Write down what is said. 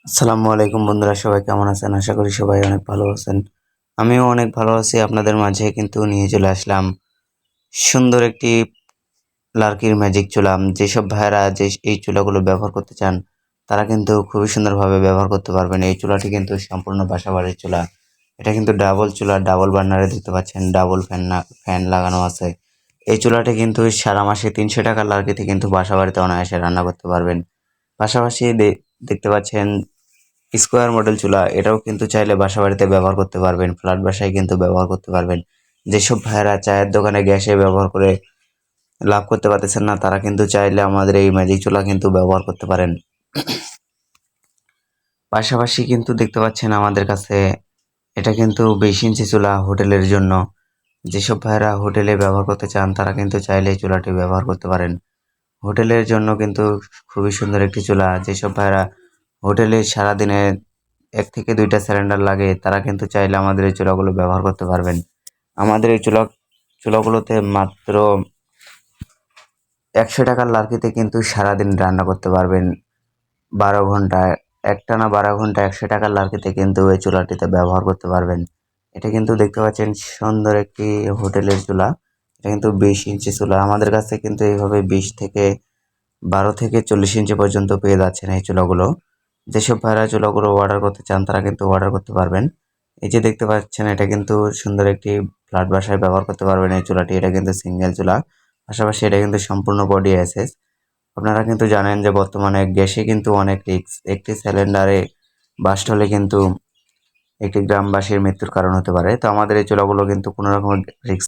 আসসালামু আলাইকুম বন্ধুরা, সবাই কেমন আছেন? আশা করি সবাই অনেক ভালো আছেন। আমিও অনেক ভালো আছি। আপনাদের মাঝে কিন্তু নিয়ে চলে আসলাম সুন্দর একটি লার্কির ম্যাজিক চুলা। যেসব ভাইয়েরা এই চুলাগুলো ব্যবহার করতে চান, তারা কিন্তু খুবই সুন্দরভাবে ব্যবহার করতে পারবেন। এই চুলাটি কিন্তু সম্পূর্ণ বাসাবাড়ির চুলা। এটা কিন্তু ডাবল চুলা, ডাবল বার্নারে দেখতে পাচ্ছেন, ডাবল ফ্যান লাগানো আছে। এই চুলাটি কিন্তু সারা মাসে ৩০০ টাকার লার্কিতে কিন্তু বাসাবাড়িতে অনায়াসে রান্না করতে পারবেন। পাশাপাশি দেখতে পাচ্ছেন স্কোয়ার মডেল চুলা, এটাও কিন্তু চাইলে বাসাবাড়িতে ব্যবহার করতে পারবেন, ফ্ল্যাট বাসায় কিন্তু ব্যবহার করতে পারবেন। যেসব ভাইয়েরা চায়ের দোকানে গ্যাসে ব্যবহার করে লাভ করতে পারতেছেন না, তারা কিন্তু চাইলে আমাদের এই ম্যাজিক চুলা কিন্তু ব্যবহার করতে পারেন। পাশাপাশি কিন্তু দেখতে পাচ্ছেন আমাদের কাছে এটা কিন্তু 20 ইঞ্চি চুলা হোটেলের জন্য। যেসব ভাইয়েরা হোটেলে ব্যবহার করতে চান, তারা কিন্তু চাইলে এই চুলাটি ব্যবহার করতে পারেন। হোটেলের জন্য কিন্তু খুবই সুন্দর একটি চুলা। যেসব ভাইয়েরা হোটেলে সারাদিনে 1 থেকে 2টা সিলিন্ডার লাগে, তারা কিন্তু চাইলে আমাদের এই চুলাগুলো ব্যবহার করতে পারবেন। আমাদের এই চুলাগুলোতে মাত্র 100 টাকার লার্কিতে কিন্তু সারাদিন রান্না করতে পারবেন 12 ঘন্টা। একটানা 12 ঘন্টা 100 টাকার লার্কিতে কিন্তু এই চুলাটিতে ব্যবহার করতে পারবেন। এটা কিন্তু দেখতে পাচ্ছেন সুন্দর একটি হোটেলের চুলা। এটা কিন্তু 20 ইঞ্চি চুলা। আমাদের কাছে কিন্তু এইভাবে 12 থেকে 40 ইঞ্চি পর্যন্ত পেয়ে যাচ্ছেন এই চুলাগুলো। যেসব ভাইরা চুলাগুলো অর্ডার করতে চান, তারা কিন্তু অর্ডার করতে পারবেন। এই যে দেখতে পাচ্ছেন, এটা কিন্তু সুন্দর একটি ফ্ল্যাট বাসায় ব্যবহার করতে পারবেন এই চুলাটি। এটা কিন্তু সিঙ্গেল চুলা। পাশাপাশি এটা কিন্তু সম্পূর্ণ বডি অ্যাসেস। আপনারা কিন্তু জানেন যে বর্তমানে গ্যাসে কিন্তু অনেক রিস্ক। একটি সিলিন্ডারে বাস্ট হলে কিন্তু একটি গ্রামবাসীর মৃত্যুর কারণ হতে পারে। তো আমাদের এই চুলাগুলো কিন্তু কোনো রকমের রিস্ক